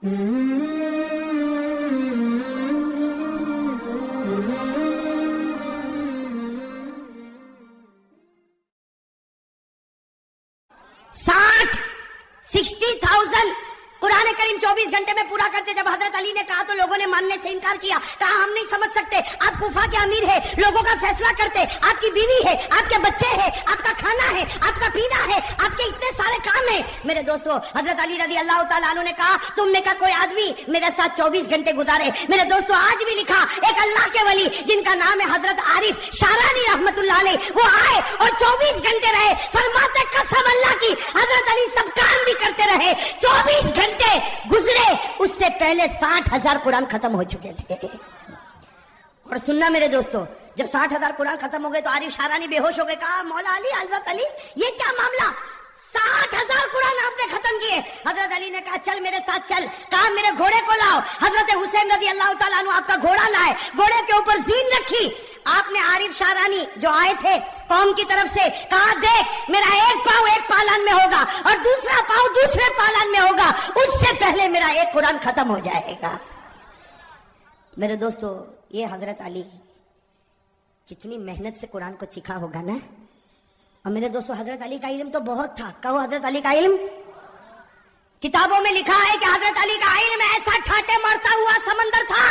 60,000 कुरान करीम 24 घंटे में पूरा करते। जब हजरत अली ने कहा तो लोगों ने मानने से इनकार किया, कहा हम नहीं समझ सकते, आप कुफा के अमीर है, लोगों का फैसला करते, आपकी बीवी है, आपके बच्चे हैं, आपका खाना है, आपका पीना है, आपके इतने सारे काम है। मेरे दोस्तों, हजरत अली रजी अल्लाह तआला अन्हु ने कहा तुमने कहा कोई आदमी मेरे साथ 24 घंटे गुजारे। मेरे दोस्तों, आज भी लिखा एक अल्लाह के वली जिनका नाम है हजरत आरिफ शारानी रहमतुल्लाह अलैह, वो आए और 24 घंटे रहे। फरमाते कसम अल्लाह की, हजरत अली सब काम भी करते रहे, 24 घंटे गुजरे, उससे पहले 60,000 कुरान खत्म हो चुके थे। और सुनना मेरे दोस्तों, जब 60,000 कुरान खत्म हो गए तो आरिफ शारानी बेहोश हो गए। कहा मौला अली, हजरत अली, ये क्या मामला, 60,000 कुरान आपने खत्म किए। हजरत अली ने कहा चल मेरे साथ चल। कहा मेरे घोड़े को लाओ। हजरत हुसैन रजी अल्लाह तआला अन्हु आपका घोड़ा लाए, घोड़े के ऊपर जीन रखी। आपने आरिफ शारानी जो आए थे कौम की तरफ से, कहा देख मेरा एक पांव एक पालन में होगा और दूसरा पांव दूसरे पालन में होगा, उससे पहले मेरा एक कुरान खत्म हो जाएगा। मेरे दोस्तों, ये हजरत अली कितनी मेहनत से कुरान को सीखा होगा ना। और मेरे दोस्तों, हजरत अली का इल्म तो बहुत था। कहो हजरत अली का इल्म। किताबों में लिखा है कि हजरत अली का इल्म ऐसा ठाटे मारता हुआ समंदर था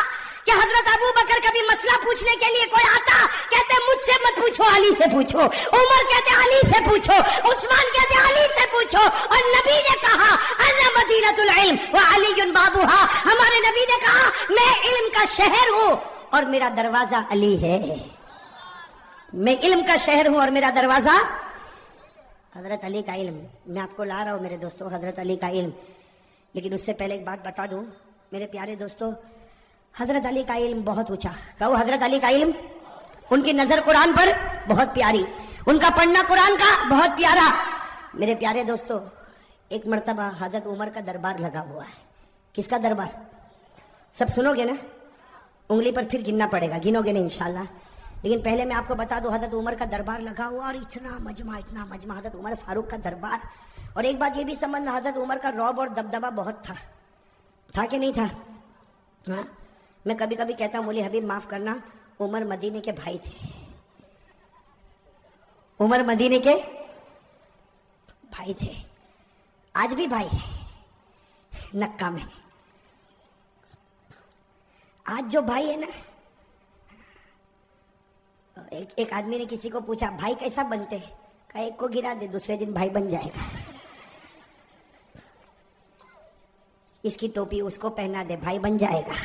कि हजरत अबू बकर कभी मसला पूछने के लिए कोई आता, कहते मुझसे मत पूछो, अली से पूछो। उमर कहते अली से पूछो, उस्मान कहते अली से पूछो। और नबी ने कहा अना मदीनतुल इल्म व अलीयुन बाबूहा, हमारे नबी ने कहा मैं इल्म का शहर हूं और मेरा दरवाजा अली है। मैं इल्म का शहर हूं और मेरा दरवाजा हजरत अली का इल्म। मैं आपको ला रहा हूं मेरे दोस्तों हजरत अली का इल्म, लेकिन उससे पहले एक बात बता दूं मेरे प्यारे दोस्तों, हजरत अली का इल्म बहुत ऊंचा। कहो हजरत अली का इल्म, उनकी नजर कुरान पर बहुत प्यारी, उनका पढ़ना कुरान का बहुत प्यारा। मेरे प्यारे दोस्तों, एक मर्तबा हजरत उमर का दरबार लगा हुआ है। किसका दरबार? सब सुनोगे ना, उंगली पर फिर गिनना पड़ेगा, गिनोगे नहीं इंशाल्लाह। लेकिन पहले मैं आपको बता दूं, हजरत उमर का दरबार लगा हुआ और इतना मजमा हजरत उमर फारूक का दरबार। और एक बात ये भी समझना, हजरत उमर का रौब और दबदबा बहुत था कि नहीं था? हाँ? मैं कभी कभी कहता हूं मौली हबीब माफ करना, उमर मदीने के भाई थे। उमर मदीने के भाई थे, आज भी भाई है नक्का में। आज जो भाई है ना, एक आदमी ने किसी को पूछा भाई कैसा बनते हैं? कहा एक को गिरा दे दूसरे दिन भाई बन जाएगा। इसकी टोपी उसको पहना दे भाई बन जाएगा।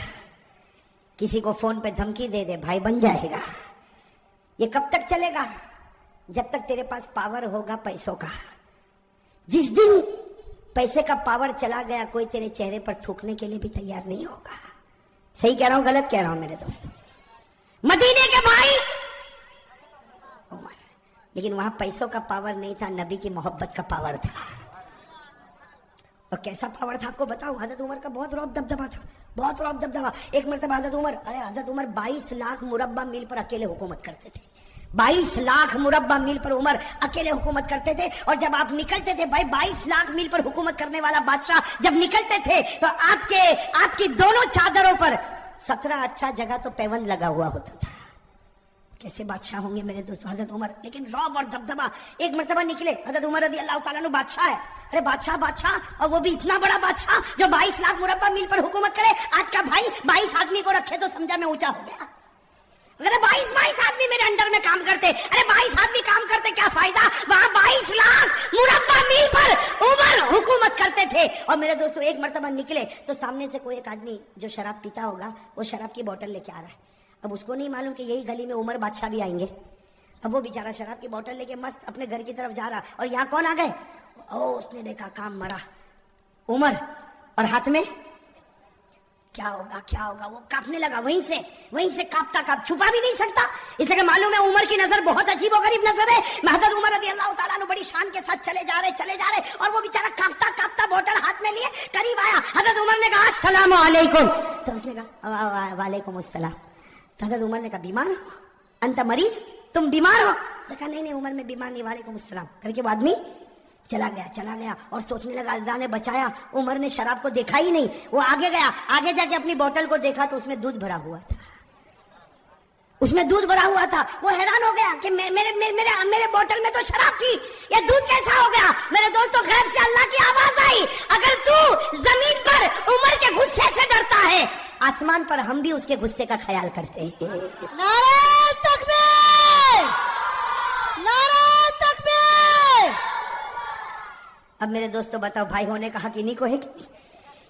किसी को फोन पे धमकी दे दे भाई बन जाएगा। ये कब तक चलेगा? जब तक तेरे पास पावर होगा पैसों का। जिस दिन पैसे का पावर चला गया, कोई तेरे चेहरे पर थूकने के लिए भी तैयार नहीं होगा। सही कह रहा हूं गलत कह रहा हूं मेरे दोस्तों? मदीने के भाई उमर, लेकिन वहां पैसों का पावर नहीं था, नबी की मोहब्बत का पावर था। और कैसा पावर था आपको बताऊं? हजरत उमर का बहुत रौब दबदबा था, बहुत रौब दबदबा। एक मरतबा हजरत उमर 22 लाख मुरब्बा मील पर अकेले हुकूमत करते थे। 22 लाख मुरब्बा मील पर उमर अकेले हुकूमत करते थे। और जब आप निकलते थे भाई, 22 लाख मील पर हुकूमत करने वाला बादशाह जब निकलते थे तो आपकी दोनों चादरों पर 17-18 जगह तो पैबंद लगा हुआ होता था। कैसे बादशाह होंगे मेरे दोस्तों हजरत उमर, लेकिन रौब और दबदबा। एक मरतबा निकले, हजरत उमर रज़ी अल्लाह तआला अन्हु बादशाह है। अरे बादशाह, और वो भी इतना बड़ा बादशाह जो 22 लाख मुरब्बा मील पर हुकूमत करे। आज का भाई 22 आदमी को रखे तो समझा मैं ऊंचा हो गया। अरे 22 आदमी मेरे अंडर में काम करते, अरे 22 आदमी काम करते, क्या फायदा? वहां 22 लाख मुरब्बा मील पर उमर हुकूमत करते थे। और मेरे दोस्तों, एक मरतबा निकले तो सामने से कोई एक आदमी जो शराब पीता होगा, वो शराब की बोतल लेके आ रहा है। अब उसको नहीं मालूम कि यही गली में उमर बादशाह भी आएंगे। अब वो बेचारा शराब की बोतल लेके मस्त अपने घर की तरफ जा रहा, और यहाँ कौन आ गए? उसने देखा काम मरा उमर, और हाथ में क्या होगा वो कांपने लगा। वहीं से कांपता छुपा भी नहीं सकता, इसलिए मालूम है उमर की नजर बहुत अजीब और गरीब नजर है। हजरत उमर रज़ी अल्लाह तआला अन्हु बड़ी शान के साथ चले जा रहे, और वो बेचारा कांपता बोतल हाथ में लिए करीब आया। हजरत उमर ने कहा अस्सलामु अलैकुम, तो उसने कहा वालेकुम अस्सलाम। तो हजरत उमर ने कहा बीमार हो? अंत मरीज, तुम बीमार हो? कहा नहीं उमर में बीमार नहीं, वालेकुम अस्सलाम करके वो आदमी چلا گیا اور سوچنے لگا اللہ نے بچایا. عمر نے شراب کو دیکھا ہی نہیں. وہ آگے گیا, آگے جا کے اپنی بوتل کو دیکھا تو اس میں دودھ بھرا ہوا تھا. وہ حیران ہو گیا کہ میرے بوتل میں تو شراب تھی, یہ دودھ کیسا ہو گیا؟ میرے دوستوں, غیب سے اللہ کی آواز آئی, اگر تو زمین پر عمر کے غصے سے ڈرتا ہے, آسمان پر ہم بھی اس کے غصے کا خیال کرتے ہیں. نعرہ تکبیر! نعرہ تکبیر! اب میرے دوستوں بتاؤ, بھائی ہونے کا حق انہیں کو ہے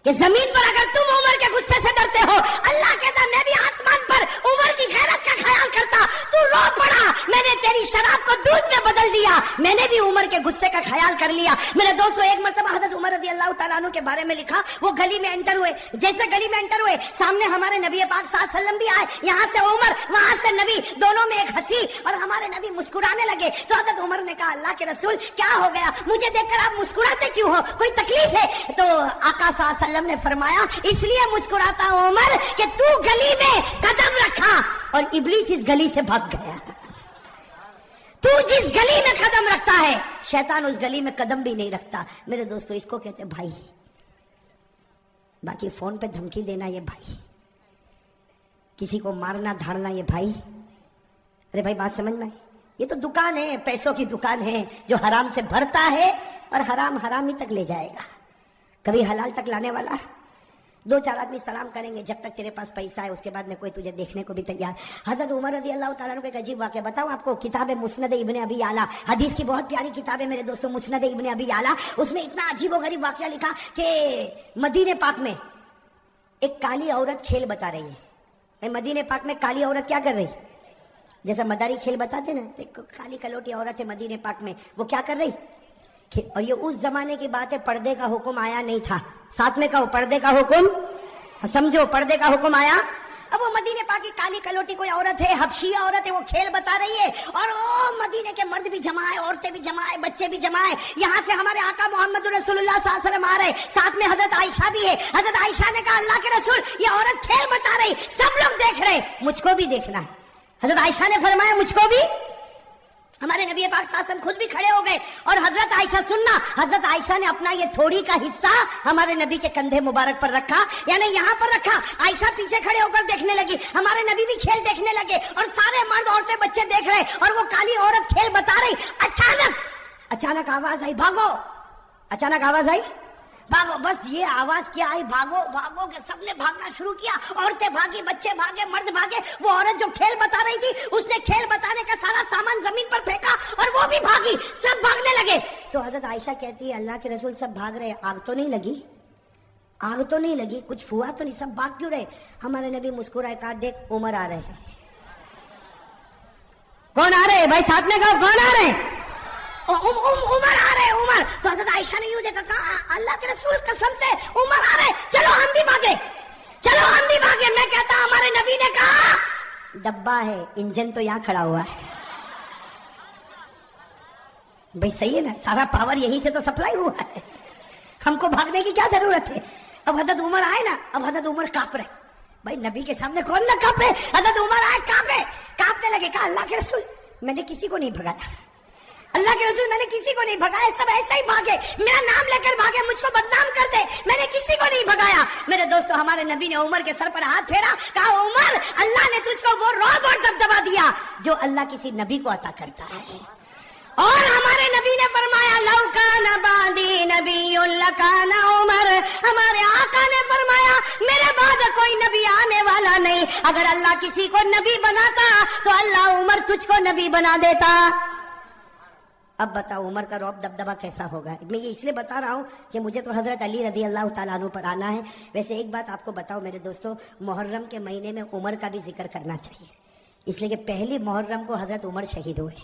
کہ زمین پر اگر تم عمر کے غصے سے ڈرتے ہو, اللہ کہتا میں بھی آسمان پر عمر کی غیرت کا خیال کرتا. تو رو پڑا, میں نے تیری شراب کو دودھ میں بدل دیا, میں نے بھی عمر کے غصے کا خیال کر لیا. میرے دوستو, ایک مرتبہ حضرت عمر رضی اللہ تعالیٰ عنہ کے بارے میں لکھا, وہ گلی میں انٹر ہوئے. جیسے گلی میں انٹر ہوئے, سامنے ہمارے نبی پاک صلی اللہ علیہ وسلم بھی آئے. یہاں سے عمر, وہاں سے نبی, دونوں میں ایک ہنسی, اور ہمارے نبی مسکرانے لگے. تو حضرت عمر نے کہا اللہ کے رسول کیا ہو گیا, مجھے دیکھ کر آپ مسکراتے کیوں ہو, کوئی تکلیف ہے؟ تو آقا صلی اللہ علیہ وسلم نے فرمایا اس لیے مسکراتا ہوں عمر کہ تو گلی میں قدم رکھا اور ابلیس اس گلی سے بھاگ گیا. تو جس گلی میں قدم رکھتا ہے, شیطان اس گلی میں قدم بھی نہیں رکھتا. میرے دوستو, اس کو کہتے بھائی. باقی فون پہ دھمکی دینا یہ بھائی, کسی کو مارنا دھاڑنا یہ بھائی. ارے بھائی بات سمجھ میں, یہ تو دکان ہے, پیسوں کی دکان ہے, جو حرام سے بھرتا ہے اور حرام حرام ہی تک لے جائے گا, کبھی حلال تک لانے والا. دو چار آدمی سلام کریں گے, جب تک تیرے پاس پیسہ ہے اس کے بعد میں کوئی تجھے دیکھنے کو بھی تیار. حضرت عمر رضی اللہ تعالیٰ عنہ کا ایک عجیب واقعہ بتاؤں آپ کو. کتاب مسند ابن ابی یعلا, حدیث کی بہت پیاری کتاب ہے میرے دوستوں, مسند ابن ابی یعلا. اس میں اتنا عجیب و غریب واقعہ لکھا کہ مدینے پاک میں ایک کالی عورت کھیل بتا رہی ہے. مدینے پاک میں کالی عورت کیا کر رہی, جیسا مداری کھیل بتاتے نا, ایک کالی کلوٹی عورت ہے مدینے پاک میں, وہ کیا کر رہی. اور یہ اس زمانے کی بات ہے, پردے کا حکم آیا نہیں تھا. ساتھ میں کہو پردے کا حکم, سمجھو پردے کا حکم آیا. اب وہ مدینے پاک کی کالی کلوٹی کوئی عورت ہے, حبشی عورت ہے, وہ کھیل بتا رہی ہے, اور وہ مدینے کے مرد بھی جمع ہے, عورتیں بھی جمع ہے, بچے بھی جمع ہے. یہاں سے ہمارے آقا محمد رسول اللہ صلی اللہ علیہ وسلم آ رہے, ساتھ میں حضرت عائشہ بھی ہے. حضرت عائشہ نے کہا اللہ کے رسول یہ عورت کھیل بتا رہی, سب لوگ دیکھ رہے, مجھ کو بھی دیکھنا ہے. حضرت عائشہ نے فرمایا مجھ کو بھی. ہمارے نبی پاک صلی اللہ علیہ وسلم خود بھی کھڑے ہو گئے, اور حضرت عائشہ سننا, حضرت عائشہ نے اپنا یہ تھوڑی کا حصہ ہمارے نبی کے کندھے مبارک پر رکھا, یعنی یہاں پر رکھا. عائشہ پیچھے کھڑے ہو کر دیکھنے لگی, ہمارے نبی بھی کھیل دیکھنے لگے, اور سارے مرد عورتیں بچے دیکھ رہے, اور وہ کالی عورت کھیل بتا رہی. اچانک آواز آئی, بھاگو. اچانک آواز آئی, بھاگو. بس یہ آواز کیا آئی, بھاگو بھاگو, کہ سب نے بھاگنا شروع کیا. عورتیں بھاگی, بچے بھاگے, مرد بھاگے. وہ عورت جو کھیل بتا رہی تھی اس نے کھیل بتانے کا سارا سامان زمین پر پھینکا, اور وہ بھی بھاگی, سب بھاگنے لگے. تو حضرت عائشہ کہتی ہے اللہ کے رسول سب بھاگ رہے, آگ تو نہیں لگی, آگ تو نہیں لگی, کچھ ہوا تو نہیں, سب بھاگ کیوں رہے؟ ہمارے نبی مسکرائے, کہا دیکھ عمر آ رہے ہیں. کون آ رہے بھائی, ساتھ میں کہو کون آ رہے ہیں؟ عمر آ رہے, عمر. تو حضرت عائشہ نے یوں دیکھا, کہا اللہ کے رسول قسم سے عمر آ رہے, چلو ہم بھی بھاگے, چلو ہم بھی بھاگے. میں کہتا ہمارے نبی نے کہا ڈبہ ہے, انجن تو یہاں کھڑا ہوا ہے. بھائی صحیح ہے نا, سارا پاور یہیں سے تو سپلائی ہوا ہے, ہم کو بھاگنے کی کیا ضرورت ہے. اب حضرت عمر آئے نا, اب حضرت عمر کانپ رہے. بھائی نبی کے سامنے کون نہ کانپے, حضرت عمر آئے کانپنے لگے. کہا اللہ کے رسول میں نے کسی کو نہیں بھگایا, اللہ کے رسول میں نے کسی کو نہیں بھگایا, سب ایسا ہی بھاگے, میرا نام لے کر بھاگے, مجھ کو بدنام کر دے, میں نے کسی کو نہیں بھگایا. میرے دوستو, ہمارے نبی نے عمر کے سر پر ہاتھ پھیرا, کہا عمر اللہ نے تجھ کو وہ رعب اور دبدبا دیا جو اللہ کسی نبی کو عطا کرتا ہے. اور ہمارے نبی نے فرمایا لو کان بعدی نبی لکان عمر, ہمارے آقا نے فرمایا میرے بعد کوئی نبی آنے والا نہیں, اگر اللہ کسی کو نبی بناتا تو اللہ عمر تجھ کو نبی بنا دیتا. اب بتاؤ عمر کا رعب دبدبا کیسا ہوگا. میں یہ اس لیے بتا رہا ہوں کہ مجھے تو حضرت علی رضی اللہ تعالیٰ عنہ پر آنا ہے. ویسے ایک بات آپ کو بتاؤ میرے دوستو, محرم کے مہینے میں عمر کا بھی ذکر کرنا چاہیے, اس لیے کہ پہلی محرم کو حضرت عمر شہید ہوئے.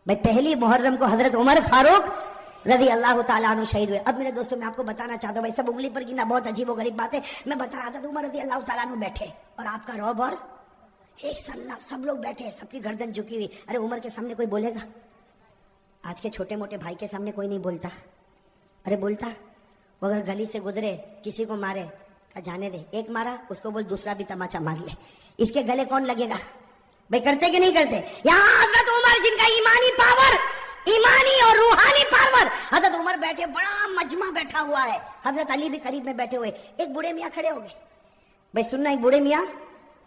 بھائی پہلی محرم کو حضرت عمر فاروق رضی اللہ تعالیٰ عنہ شہید ہوئے. اب میرے دوستو میں آپ کو بتانا چاہتا ہوں, بھائی سب انگلی پر گنا بہت عجیب و غریب بات ہے. میں بتا رہا تھا عمر رضی اللہ تعالیٰ عنہ بیٹھے, اور آپ کا رعب, اور ایک سننا, سب لوگ بیٹھے, سب کی گردن جھکی ہوئی. ارے عمر کے سامنے کوئی بولے گا؟ آج کے چھوٹے موٹے بھائی کے سامنے کوئی نہیں بولتا. ارے بولتا, وہ اگر گلی سے گزرے کسی کو مارے, کہا جانے دے, ایک مارا اس کو بول دوسرا بھی تماچا مار لے, اس کے گلے کون لگے گا؟ بھائی کرتے کہ نہیں کرتے؟ یہاں حضرت عمر جن کا ایمانی پاور ईमानी और रूहानी पावर। हजरत उमर बैठे, बड़ा मजमा बैठा हुआ है, हजरत अली भी करीब में बैठे हुए। एक बूढ़े मियाँ खड़े हो गए, भाई सुनना, एक बूढ़े मियाँ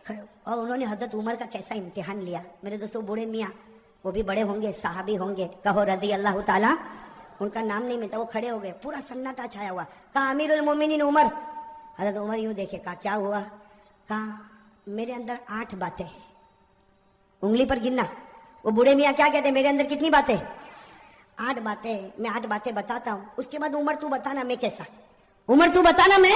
खड़े, और उन्होंने हजरत उमर का कैसा इम्तिहान लिया। मेरे दोस्तों, बूढ़े मियाँ वो भी बड़े होंगे, साहबी होंगे, कहो रदी अल्लाह ताला, उनका नाम नहीं मिलता। वो खड़े हो गए, पूरा सन्नाटा छाया हुआ। कहा अमीरुल मोमिनीन उमर। हजरत उमर यूं देखे, कहा क्या हुआ? कहा मेरे अंदर 8 बातें हैं, उंगली पर गिनना। वो बूढ़े मियाँ क्या कहते, मेरे अंदर कितनी बातें? 8 बातें। मैं 8 बातें बताता हूँ, उसके बाद उमर तू बताना मैं कैसा। उमर तू बताना मैं।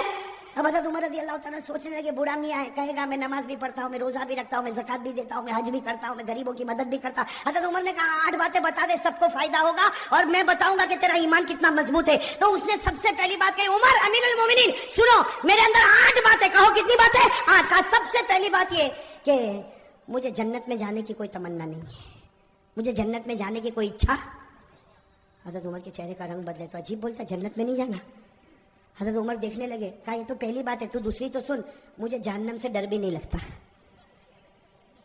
अब हजरत उमर रज़ी अल्लाह ताला सोचने लगे, बूढ़ा मियाँ है, कहेगा मैं नमाज भी पढ़ता हूँ, मैं रोजा भी रखता हूँ, मैं ज़कात भी देता हूँ, मैं हज भी करता हूँ, मैं गरीबों की मदद भी करता हूँ। हजरत उमर ने कहा 8 बातें बता दे, सबको फायदा होगा और मैं बताऊंगा कि तेरा ईमान कितना मजबूत है। तो उसने सबसे पहली बात कही, उमर अमीरुल मोमिनीन सुनो, मेरे अंदर 8 बातें। कहो कितनी बातें? 8। कहा सबसे पहली बात ये कि मुझे जन्नत में जाने की कोई तमन्ना नहीं है, मुझे जन्नत में जाने की कोई इच्छा। हजरत उमर के चेहरे का रंग बदले, तो अजीब बोलता, जन्नत में नहीं जाना। हजरत उमर देखने लगे, कहा ये तो पहली बात है, तू दूसरी तो सुन, मुझे जहन्नम से डर भी नहीं लगता।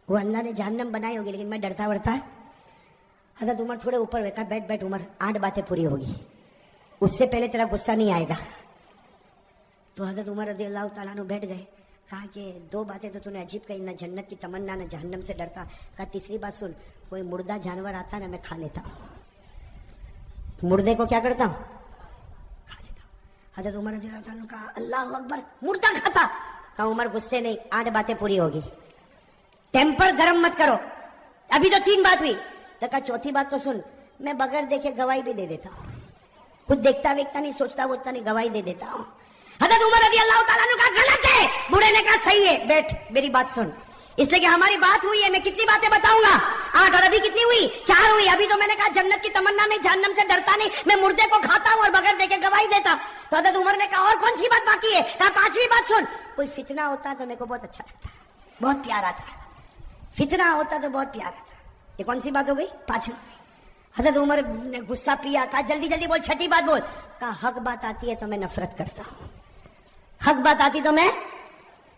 वो अल्लाह ने जहन्नम बनाई होगी, लेकिन मैं डरता वरता। हजरत उमर थोड़े ऊपर हुए, कहा बैठ बैठ उमर, 8 बातें पूरी होगी, उससे पहले तेरा गुस्सा नहीं आएगा। तो हजरत उमर रज़ी अल्लाह ताला अन्हु बैठ गए। कहा कि 2 बातें तो तूने अजीब कही, ना जन्नत की तमन्ना ना जहन्नम से डरता। कहा तीसरी बात सुन, कोई मुर्दा जानवर आता ना मैं खा लेता हूँ, मुर्दे को क्या करता हूँ, खा लेता हूँ। हजरत उमर रज़ी अल्लाह ताला अन्हु कहा अल्लाह अकबर, मुर्दा खाता। कहा उमर गुस्से नहीं, 8 बातें पूरी होगी, टेम्पर गरम मत करो, अभी तो 3 बात हुई। तो कहा चौथी बात तो सुन, मैं बगैर देखे गवाही भी दे देता हूँ, कुछ देखता वेखता नहीं, सोचता वोचता नहीं, गवाही दे देता हूँ। हजरत उमर रज़ी अल्लाह ताला अन्हु कहा गलत है। बूढ़े ने कहा सही है, बैठ मेरी बात सुन, इसलिए कि हमारी बात हुई है, मैं कितनी बातें बताऊंगा, 8, और अभी कितनी हुई, 4 हुई। अभी तो मैंने कहा जन्नत की तमन्ना में, जहन्नम से डरता नहीं, मैं मुर्दे को खाता हूं और बगैर देखे गवाही देता। तो हजरत उमर ने कहा और कौन सी बात बाकी है? कहा 5वीं बात सुन, कोई फितना होता तो मेरे को बहुत अच्छा लगता, बहुत प्यारा था, फितना होता तो बहुत प्यारा था। ये कौन सी बात हो गई? 5वीं। हजरत उमर ने गुस्सा पिया, कहा जल्दी जल्दी बोल, छठी बात बोल। कहा हक बात आती है तो मैं नफरत करता हूं, हक बात आती तो मैं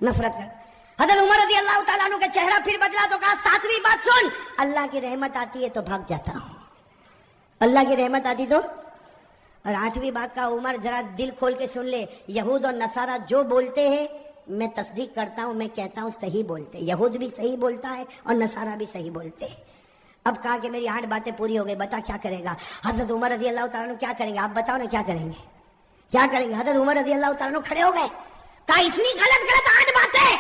नफरत करता। हजरत उमर रज़ी अल्लाह ताला अन्हु का चेहरा फिर बदला, तो कहा 7वीं बात सुन, अल्लाह की रहमत आती है तो भाग जाता हूं, अल्लाह की रहमत आती तो। और 8वीं बात का उमर जरा दिल खोल के सुन ले, यहूद और नसारा जो बोलते हैं मैं तस्दीक करता हूं, मैं कहता हूं सही बोलते, यहूद भी सही बोलता है और नसारा भी सही बोलते हैं। अब कहा कि मेरी 8 बातें पूरी हो गई, बता क्या करेगा? हजरत उमर रज़ी अल्लाह ताला अन्हु क्या करेंगे, आप बताओ ना क्या करेंगे, क्या करेंगे? हजरत उमर रज़ी अल्लाह ताला अन्हु खड़े हो गए। कहा इतनी गलत गलत 8 बातें,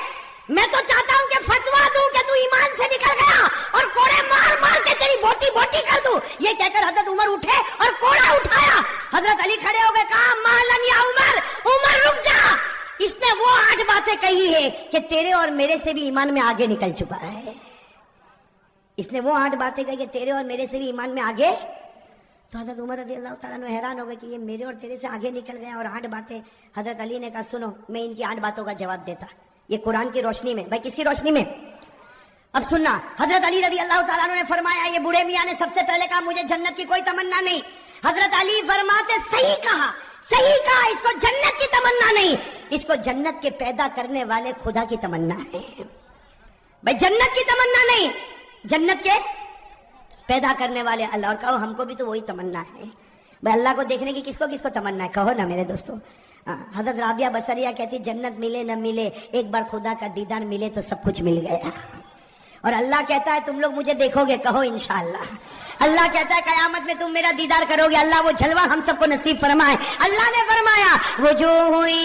मैं तो चाहता हूं कि फतवा दूं कि तू ईमान से निकल गया और कोड़े मार मार के तेरी बोटी बोटी कर दूं। ये कहकर हजरत उमर उठे और कोड़ा उठाया। हजरत अली खड़े हो गए, कहा मालन या उमर, उमर रुक जा, इसने वो 8 बातें कही है कि तेरे और मेरे से भी ईमान में आगे निकल चुका है, इसने वो 8 बातें कही कि तेरे और मेरे से भी ईमान में आगे। तो हजरत उमर रज़ी अल्लाह ताला अन्हु हैरान हो गए कि ये मेरे और तेरे से आगे निकल गया और 8 बातें। हजरत अली ने कहा सुनो, मैं इनकी 8 बातों का जवाब देता, ये कुरान की रोशनी में। भाई किसकी रोशनी में? अब सुनना, हजरत अली रज़ी अल्लाह ताला अन्हु ने फरमाया, ये बूढ़े मियाँ ने सबसे पहले कहा मुझे जन्नत की कोई तमन्ना नहीं। हजरत अली फरमाते सही कहा, सही कहा, इसको जन्नत की तमन्ना नहीं, इसको जन्नत के पैदा करने वाले खुदा की तमन्ना है। भाई जन्नत की तमन्ना नहीं, जन्नत के पैदा करने वाले अल्लाह। और कहो हमको भी तो वही तमन्ना है भाई, अल्लाह को देखने की किसको किसको तमन्ना है, कहो ना मेरे दोस्तों। हजरत राबिया बसरिया कहती जन्नत मिले न मिले, एक बार खुदा का दीदार मिले तो सब कुछ मिल गया। और अल्लाह कहता है तुम लोग मुझे देखोगे, कहो इंशाअल्लाह। अल्लाह कहता है कयामत में तुम मेरा दीदार करोगे, अल्लाह वो जलवा हम सबको नसीब फरमाए। अल्लाह ने फरमाया वजूहुई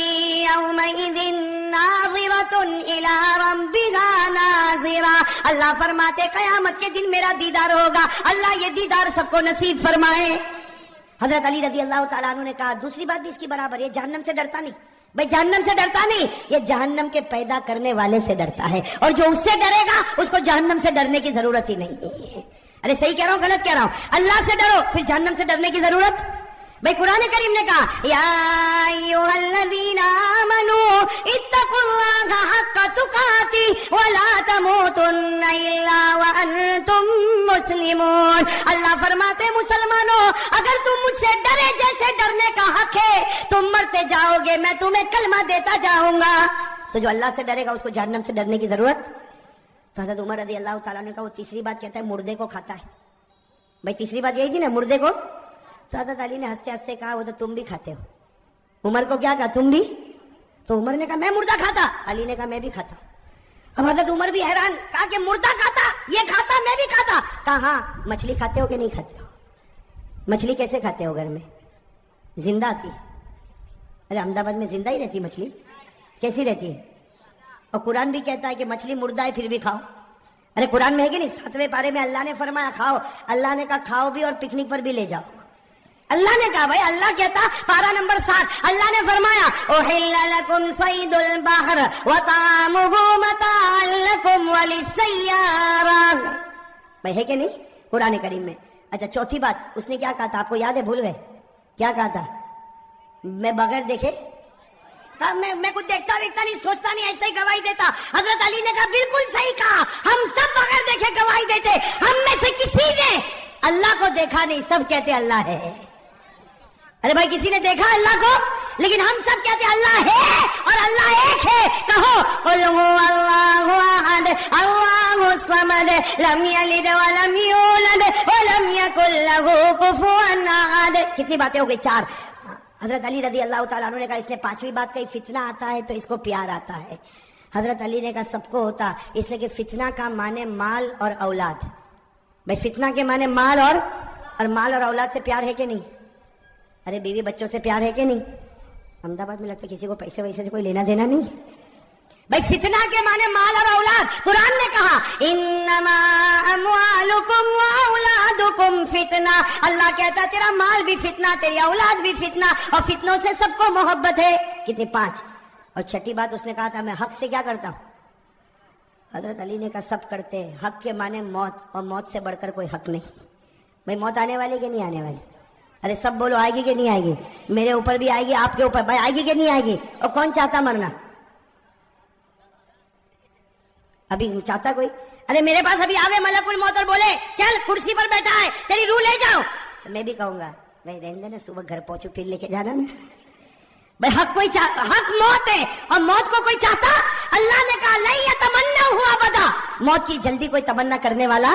यौमइदिन नाज़िरतुन इला रब्बिहा नाज़िरा, अल्लाह फरमाते कयामत के दिन मेरा दीदार होगा, अल्लाह ये दीदार सबको नसीब फरमाए। हजरत अली रज़ी अल्लाह ताला अन्हु ने कहा दूसरी बात भी इसकी बराबर, ये जहन्नम से डरता नहीं। भाई जहन्नम से डरता नहीं, ये जहन्नम के पैदा करने वाले से डरता है, और जो उससे डरेगा उसको जहन्नम से डरने की जरूरत ही नहीं है। अरे सही कह रहा हूं गलत कह रहा हूं? अल्लाह से डरो, फिर जहन्नम से डरने की जरूरत। भाई कुरान करीम ने कहा या अय्युहल्लज़ीना आमनू इत्तकुल्लाहा हक्का तुकाती वला तमूतुन्ना इल्ला व अंतुम मुस्लिमून। अल्लाह फरमाते मुसलमानों, अगर तुम मुझसे डरे जैसे डरने का हक है, तुम मरते जाओगे, मैं तुम्हें कलमा देता जाऊंगा। तो जो अल्लाह से डरेगा उसको जहन्नम से डरने की जरूरत। तो हज़रत उमर रज़ी अल्लाह ताला ने कहा वो तीसरी बात कहता है मुर्दे को खाता है, भाई तीसरी बात यही थी ना, मुर्दे को। तो हजरत अली ने हंसते हंसते कहा वो तो तुम भी खाते हो। उमर को क्या कहा, तुम भी? तो उमर ने कहा मैं मुर्दा खाता। अली ने कहा मैं भी खाता। अब हजरत उमर भी हैरान, कहा कि मुर्दा खाता, ये खाता, मैं भी खाता। कहा हाँ, मछली खाते हो कि नहीं खाते हो? मछली कैसे खाते हो? घर में जिंदा आती। अरे अहमदाबाद में जिंदा ही रहती मछली, कैसी रहती है? और कुरान भी कहता है कि मछली मुर्दा है फिर भी खाओ। अरे कुरान में है कि नहीं? 7वें पारे में अल्लाह ने फरमाया खाओ। अल्लाह ने कहा खाओ भी और पिकनिक पर भी ले जाओ। अल्लाह ने कहा, भाई अल्लाह कहता, पारा नंबर 7, अल्लाह ने फरमाया उहिल्ला लकुम सैदुल बहर व तामुहु मताअन लकुम वलिस्सय्यारा। भाई है कि नहीं कुरान करीम में? अच्छा, चौथी बात उसने क्या कहा था, आपको याद है? भूल गए? क्या कहा था? मैं बगैर देखे, हाँ, मैं कुछ देखता वेखता नहीं, सोचता नहीं, ऐसे ही गवाही देता। हजरत अली ने कहा बिल्कुल सही कहा, हम सब बगैर देखे गवाही देते। हम में से किसी ने अल्लाह को देखा नहीं, सब कहते अल्लाह है। अरे भाई किसी ने देखा अल्लाह को? लेकिन हम सब कहते अल्लाह है और अल्लाह एक है। कहो अल्लाहु अहद अल्लाहु समद लम यलिद व लम यूलद व लम यकुल लहू कुफुवन अहद। कितनी बातें हो गई? 4। हजरत अली रजी अल्लाह ताला अन्हु ने कहा इसने 5वीं बात कही, फितना आता है तो इसको प्यार आता है। हजरत अली ने कहा सबको होता, इसलिए कि फितना का माने माल और औलाद। भाई फितना के माने माल और माल और औलाद से प्यार है कि नहीं? अरे बीवी बच्चों से प्यार है कि नहीं? अहमदाबाद में लगता है किसी को पैसे वैसे से कोई लेना देना नहीं। भाई फितना के माने माल और औलाद। कुरान ने कहा इन्नमा अमवालुकुम व औलादुकुम फितना। अल्लाह कहता तेरा माल भी फितना, तेरी औलाद भी फितना, और फितनों से सबको मोहब्बत है। कितने? 5। और छठी बात उसने कहा था मैं हक से क्या करता हूं? हजरत अली ने कहा सब करते हैं। हक के माने मौत, और मौत से बढ़कर कोई हक नहीं। भाई मौत आने वाली कि नहीं आने वाली? अरे सब बोलो आएगी कि नहीं आएगी? मेरे ऊपर भी आएगी, आपके ऊपर। भाई आएगी कि नहीं आएगी? और कौन चाहता मरना? अभी चाहता कोई? अरे मेरे पास अभी आवे मलकुल मौत और बोले चल कुर्सी पर बैठा है, तेरी रूह ले जाओ, तो मैं भी कहूंगा भाई रहने देना, सुबह घर पहुंचू फिर लेके जाना ना। भाई हक कोई हक मौत है, और मौत को कोई चाहता? अल्लाह ने कहा ला यतमन्ना हुआ अबदा, मौत की जल्दी कोई तमन्ना करने वाला।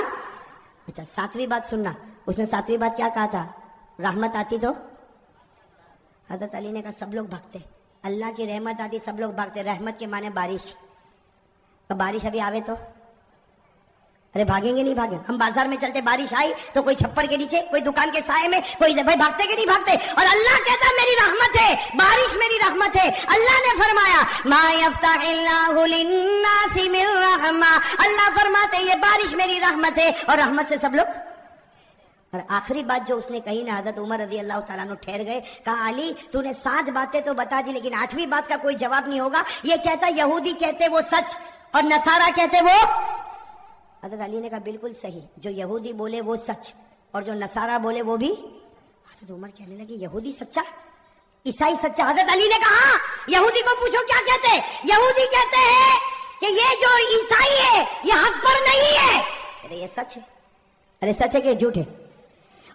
अच्छा 7वीं बात सुनना, उसने 7वीं बात क्या कहा था? रहमत आती तो? हजरत अली ने कहा सब लोग भागते। अल्लाह की रहमत आती सब लोग भागते। रहमत के माने बारिश। अब बारिश अभी आवे तो अरे भागेंगे नहीं भागे? हम बाजार में चलते, बारिश आई तो कोई छप्पर के नीचे, कोई दुकान के साए में, कोई भाई भागते कि नहीं भागते? और अल्लाह कहता मेरी रहमत है, बारिश मेरी रहमत है। अल्लाह ने फरमाया मा यफ्ताहिल्लाहु लिन्नासि मिर रहमा, अल्लाह फरमाते ये बारिश मेरी रहमत है, और रहमत से सब लोग। और आखिरी बात जो उसने कही ना, हजरत उमर रजी अल्लाह ताला अन्हु ठहर गए, कहा अली तूने 7 बातें तो बता दी, लेकिन 8वीं बात का कोई जवाब नहीं होगा। ये कहता यहूदी कहते वो सच और नसारा कहते वो। हजरत अली ने कहा बिल्कुल सही, जो यहूदी बोले वो सच और जो नसारा बोले वो भी। हजरत उमर कहने लगे यहूदी सच्चा, ईसाई सच्चा? हजरत अली ने कहा यहूदी को पूछो क्या कहते हैं? यहूदी कहते हैं कि ये जो ईसाई है ये हक पर नहीं है। अरे ये सच है? अरे सच है कि झूठ है?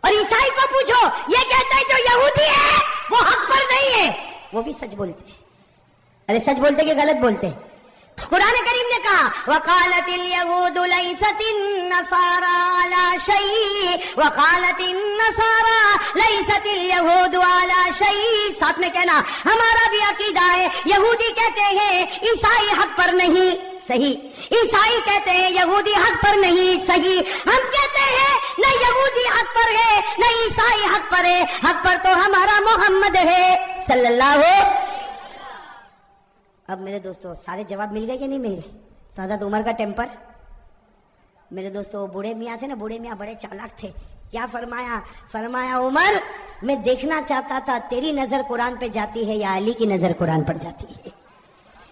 और ईसाई को पूछो, ये कहते हैं जो यहूदी है वो हक पर नहीं है, वो भी सच बोलते हैं। अरे सच बोलते कि गलत बोलते? कुरान करीम ने कहा वकालतिल यहूदु लैसतिन नसारा अला शै वकालतिन नसारा लैसतिल यहूदु अला शै। साथ में कहना हमारा भी अकीदा है, यहूदी कहते हैं ईसाई हक पर नहीं, सही। ईसाई कहते हैं यहूदी हक पर नहीं, सही। हम कहते हैं न यहूदी हक पर है न ईसाई हक पर है, हक पर तो हमारा मोहम्मद है सल्लल्लाहु। अब मेरे दोस्तों सारे जवाब मिल गए कि नहीं मिल गए? तो हजरत उमर का टेम्पर, मेरे दोस्तों वो बूढ़े मियाँ थे ना, बूढ़े मियाँ बड़े चालाक थे। क्या फरमाया? फरमाया उमर मैं देखना चाहता था तेरी नजर कुरान पे जाती है या अली की नजर कुरान पर जाती है।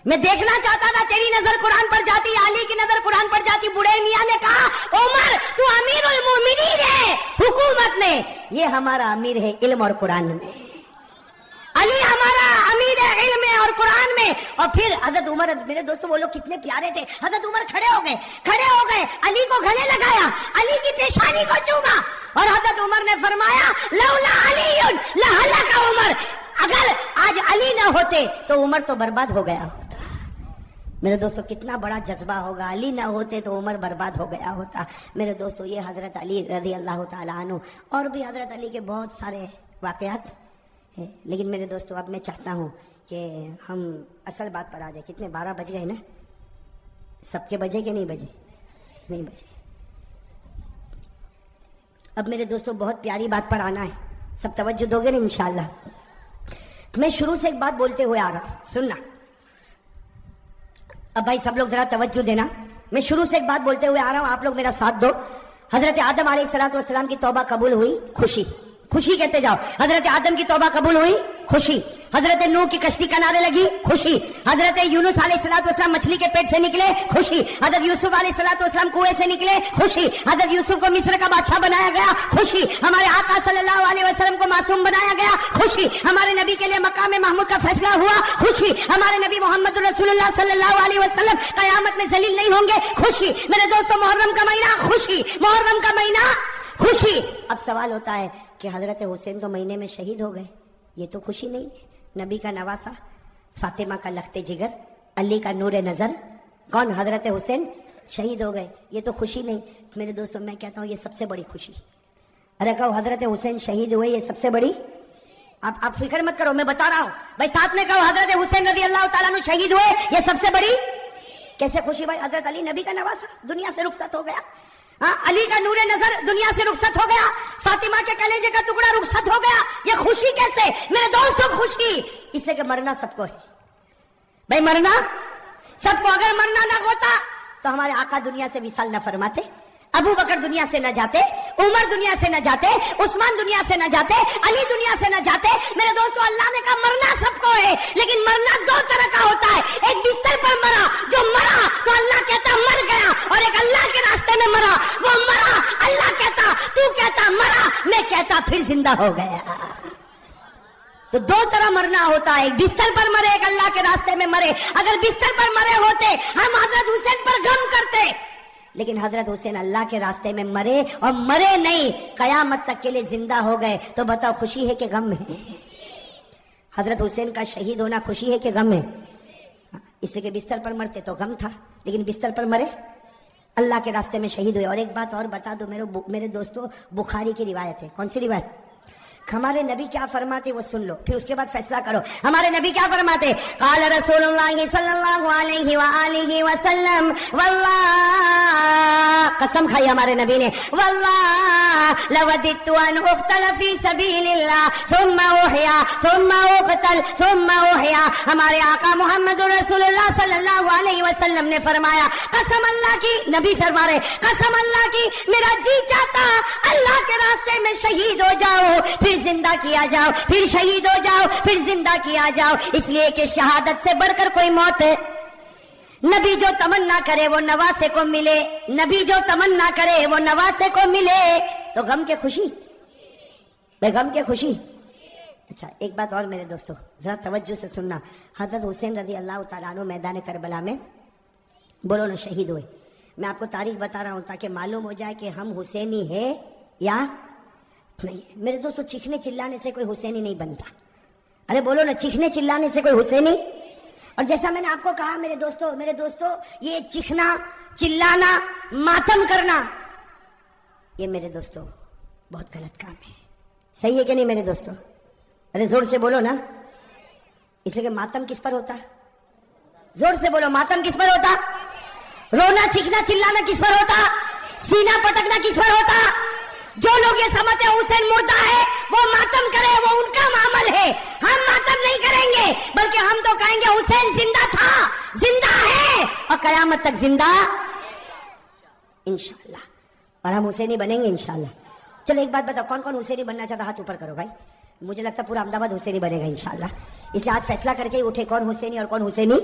मैं देखना चाहता था तेरी नजर कुरान पर जाती है अली की नजर कुरान पर जाती। बूढ़े मियाँ ने कहा उमर तू अमीरुल मोमिनीन है हुकूमत में, ये हमारा अमीर है इल्म और कुरान में। अली हमारा अमीर है इल्म में और कुरान में। और फिर हजरत उमर, मेरे दोस्तों वो लोग कितने प्यारे थे। हजरत उमर खड़े हो गए, अली को गले लगाया, अली की पेशानी को चूमा, और हजरत उमर ने फरमाया लौला अलीयुन लहलका उमर, अगर आज अली ना होते तो उमर तो बर्बाद हो गया होता। میرے دوستو کتنا بڑا جذبہ ہوگا، علی نہ ہوتے تو عمر برباد ہو گیا ہوتا۔ میرے دوستو یہ حضرت علی رضی اللہ تعالیٰ عنہ، اور بھی حضرت علی کے بہت سارے واقعات ہیں، لیکن میرے دوستو اب میں چاہتا ہوں کہ ہم اصل بات پر آ جائیں۔ کتنے 12 بج گئے نا؟ سب کے بجے کہ نہیں بجے؟ نہیں بجے۔ اب میرے دوستو بہت پیاری بات پر آنا ہے، سب توجہ دو گے نا انشاءاللہ؟ میں شروع سے ایک بات بولتے ہوئے آ رہا ہوں، سننا۔ اب بھائی سب لوگ ذرا توجہ دینا، میں شروع سے ایک بات بولتے ہوئے آ رہا ہوں، آپ لوگ میرا ساتھ دو۔ حضرت آدم علیہ السلام کی توبہ قبول ہوئی، خوشی خوشی کہتے جاؤ۔ حضرت آدم کی توبہ قبول ہوئی، خوشی۔ حضرت نوح کی کشتی کنارے لگی، خوشی۔ حضرت یونس علیہ السلام مچھلی کے پیٹ سے نکلے، خوشی۔ حضرت یوسف علیہ السلام کنویں سے نکلے، خوشی۔ حضرت یوسف کو مصر کا بادشاہ بنایا گیا، خوشی۔ ہمارے آقا صلی اللہ علیہ وسلم کو معصوم بنایا گیا، خوشی۔ ہمارے نبی کے لیے مقام محمود کا فیصلہ ہوا، خوشی۔ ہمارے نبی محمد رسول اللہ صلی اللہ علیہ وسلم قیامت میں ذلیل نہیں ہوں گے، خوشی۔ میرے دوستو محرم کا مہینہ، خوشی۔ محرم کا مہینہ، خوشی۔ اب سوال ہوتا ہے کہ حضرت حسین تو مہینے میں شہید ہو گئے، یہ تو خوشی نہیں ہے؟ نبی کا نواسا، فاطمہ کا لخت جگر، علی کا نور نظر، کون؟ حضرت حسین شہید ہو گئے، یہ تو خوشی نہیں؟ میرے دوستوں میں کہتا ہوں یہ سب سے بڑی خوشی۔ ارے کہو حضرت حسین شہید ہوئے، یہ سب سے بڑی۔ آپ فکر مت کرو، میں بتا رہا ہوں بھائی، ساتھ میں کہو حضرت حسین رضی اللہ تعالیٰ عنہ شہید ہوئے، یہ سب سے بڑی کیسے خوشی بھائی؟ حضرت علی نبی کا نواسا دنیا سے رخصت ہو گیا، علی کا نور نظر دنیا سے رخصت ہو گیا، فاطمہ کے کلیجے کا ٹکڑا رخصت ہو گیا، یہ خوشی کیسے؟ میرے دوستوں خوشی اس لیے کہ مرنا سب کو ہے بھائی، مرنا سب کو۔ اگر مرنا نہ ہوتا تو ہمارے آقا دنیا سے وصال نہ فرماتے، ابو بکر دنیا سے نہ جاتے، عمر دنیا سے نہ جاتے، عثمان دنیا سے نہ جاتے، علی دنیا سے نہ جاتے۔ میرے دوستو اللہ نے کہا مرنا سب کو ہے، لیکن مرنا دو طرح کا ہوتا ہے، ایک بستر پر مرا، جو مرا تو اللہ کہتا مر گیا، اور ایک اللہ کے راستے میں مرا، وہ مرا، اللہ کہتا، تو کہتا مرا، میں کہتا پھر زندہ ہو گیا۔ تو دو طرح مرنا ہوتا ہے، ایک بستر پر مرے، ایک اللہ کے راستے میں مرے۔ اگر بستر پر مرے ہوتے ہم حضرت حسین پر غم کرتے، لیکن حضرت حسین اللہ کے راستے میں مرے، اور مرے نہیں، قیامت تک کے لیے زندہ ہو گئے۔ تو بتاؤ خوشی ہے کہ غم ہے؟ حضرت حسین کا شہید ہونا خوشی ہے کہ غم ہے؟ اس لیے کہ بستر پر مرتے تو غم تھا، لیکن بستر پر مرے، اللہ کے راستے میں شہید ہوئے۔ اور ایک بات اور بتا دو میرے دوستو، بخاری کی روایت ہے۔ کون سی روایت؟ ہمارے نبی کیا فرماتے وہ سن لو، پھر اس کے بعد فیصلہ کرو۔ ہمارے نبی کیا فرماتے؟ قال رسول اللہ صلی اللہ علیہ وآلہ وسلم، واللہ، قسم کھائی ہمارے نبی نے، واللہ لوددت ان اقتل فی سبیل اللہ ثم احیا ثم اقتل ثم احیا۔ ہمارے آقا محمد رسول اللہ صلی اللہ علیہ وسلم نے فرمایا، قسم اللہ کی، نبی فرما رہے، قسم اللہ کی میرا جی چاہتا اللہ کے راستے میں شہید ہو جاؤ، پھر زندہ کیا جاؤ، پھر شہید ہو جاؤ، پھر زندہ کیا جاؤ، اس لیے کہ شہادت سے بڑھ کر کوئی موت ہے۔ نبی جو تمنا کرے وہ نواسے کو ملے، نبی جو تمنا کرے وہ نواسے کو ملے۔ تو غم کے خوشی، بے غم کے خوشی۔ اچھا ایک بات اور میرے دوستو ذرا توجہ سے سننا، حضرت حسین رضی اللہ تعالیٰ عنہ میدان کربلا میں بولو نا شہید ہوئے۔ میں آپ کو تاریخ بتا رہا ہوں تاکہ معلوم ہو جائے کہ ہم حسینی ہے یا نہیں۔ میرے دوستو چیخنے چلانے سے کوئی حسینی نہیں بنتا، ارے بولو نا، چیخنے چلانے سے کوئی حسینی۔ اور جیسا میں نے آپ کو کہا میرے دوستو یہ چیخنا چلانا ماتم کرنا، یہ میرے دوستو بہت غلط کام ہے، صحیح ہے کہ نہیں میرے دوستو؟ ارے زور سے بولو نا، اس لیے کہ ماتم کس پر ہوتا؟ زور سے بولو، ماتم کس پر ہوتا؟ رونا چیخنا چلانا کس پر ہوتا؟ سینہ پٹکنا کس پر ہوتا؟ جو لوگ یہ سمجھتے ہیں حسین مردہ ہے وہ ماتم کرے، وہ ان کا معامل ہے، ہم ماتم نہیں کریں گے، بلکہ ہم تو کہیں گے حسین زندہ تھا، زندہ ہے، اور قیامت تک زندہ انشاءاللہ، اور ہم حسینی بنیں گے انشاءاللہ۔ چلو ایک بات بتاؤ، کون کون حسینی بننا چاہتا؟ ہاتھ اوپر کرو بھائی، مجھے لگتا ہے پورا احمد آباد حسینی بنے گا انشاءاللہ، اس لیے آج فیصلہ کر کے ہی اٹھے کون حسینی اور کون حسینی۔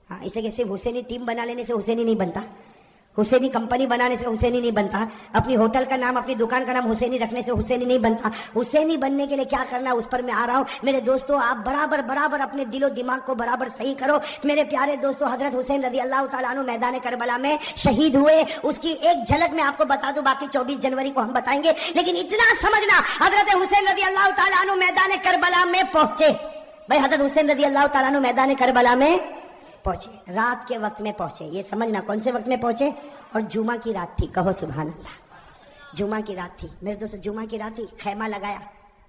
ہاں، اس لیے کہ صرف حسینی ٹیم بنا لینے سے حسینی نہیں بنتا، حسینی کمپنی بنانے سے حسینی نہیں بنتا، اپنی ہوٹل کا نام اپنی دکان کا نام حسینی رکھنے سے حسینی نہیں بنتا۔ حسینی بننے کے لیے کیا کرنا اس پر میں آ رہا ہوں میرے دوستو، آپ برابر اپنے دل و دماغ کو برابر صحیح کرو میرے پیارے دوستو۔ حضرت حسین رضی اللہ تعالیٰ عنہ میدان کربلا میں شہید ہوئے، اس کی ایک جھلک میں آپ کو بتا دوں، باقی 24 جنوری کو ہم بتائیں گے، لیکن اتنا سمجھنا حضرت حسین رضی اللہ تعالیٰ عنہ میدان کربلا میں پہنچے۔ بھائی حضرت حسین رضی اللہ تعالیٰ عنہ میدان کربلا میں पहुंचे, रात के वक्त में पहुंचे। ये समझना कौन से वक्त में पहुंचे, और जुमा की रात थी। कहो सुभान अल्लाह, जुमा की रात थी मेरे दोस्तों, जुमा की रात थी। खैमा लगाया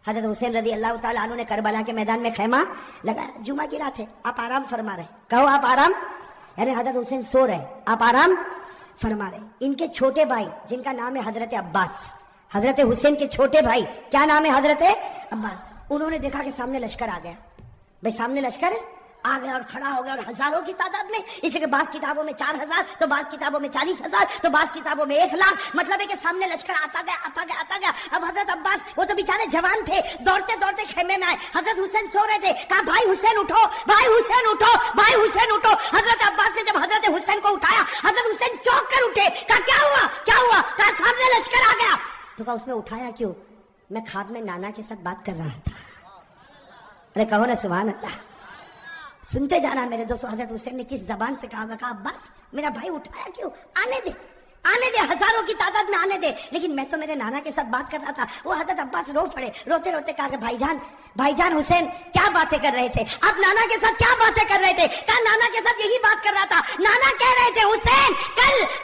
हजरत हुसैन रजी अल्लाह ताला अन्हु ने करबला के मैदान में खैमा लगाया। जुमा की रात है, आप आराम फरमा रहे। कहो आप आराम, यानी हजरत हुसैन सो रहे, आप आराम फरमा रहे। इनके छोटे भाई जिनका नाम है हजरत अब्बास, हजरत हुसैन के छोटे भाई, क्या नाम है, हजरत अब्बास, उन्होंने देखा कि सामने लश्कर आ गया। भाई सामने लश्कर आ गया और खड़ा हो गया, और हजारों की तादाद में। इसी के बास किताबों में 4000, तो बास किताबों में 40,000, तो बास किताबों में 1,00,000। मतलब है कि सामने लश्कर आता गया आता गया आता गया। अब हजरत अब्बास, वो तो बेचारे जवान थे, दौड़ते दौड़ते खेमे में आए। हजरत हुसैन सो रहे थे, कहा भाई हुसैन उठो, भाई हुसैन उठो, भाई हुसैन उठो। हजरत अब्बास ने जब हजरत हुसैन को उठाया, हजरत हुसैन चौंक कर उठे। कहा क्या हुआ क्या हुआ, कहा सामने लश्कर आ गया। तो कहा उसमें उठाया क्यों, मैं ख्वाब में नाना के साथ बात कर रहा था। अरे कहो ना सुभान अल्लाह, सुनते जाना मेरे दोस्तों। हजरत हुसैन ने किस जबान से कहा, कहा अब्बास मेरा भाई उठाया क्यों, आने दे आने दे, हजारों की तादाद में आने दे, लेकिन मैं तो मेरे नाना के साथ बात कर रहा था। वो हजरत अब्बास रो पड़े, रोते रोते कहा कि भाईजान हुसैन क्या बातें कर रहे थे आप, नाना के साथ क्या बातें कर रहे थे। कहा नाना के साथ यही बात कर रहा था। नाना कह रहे थे हुसैन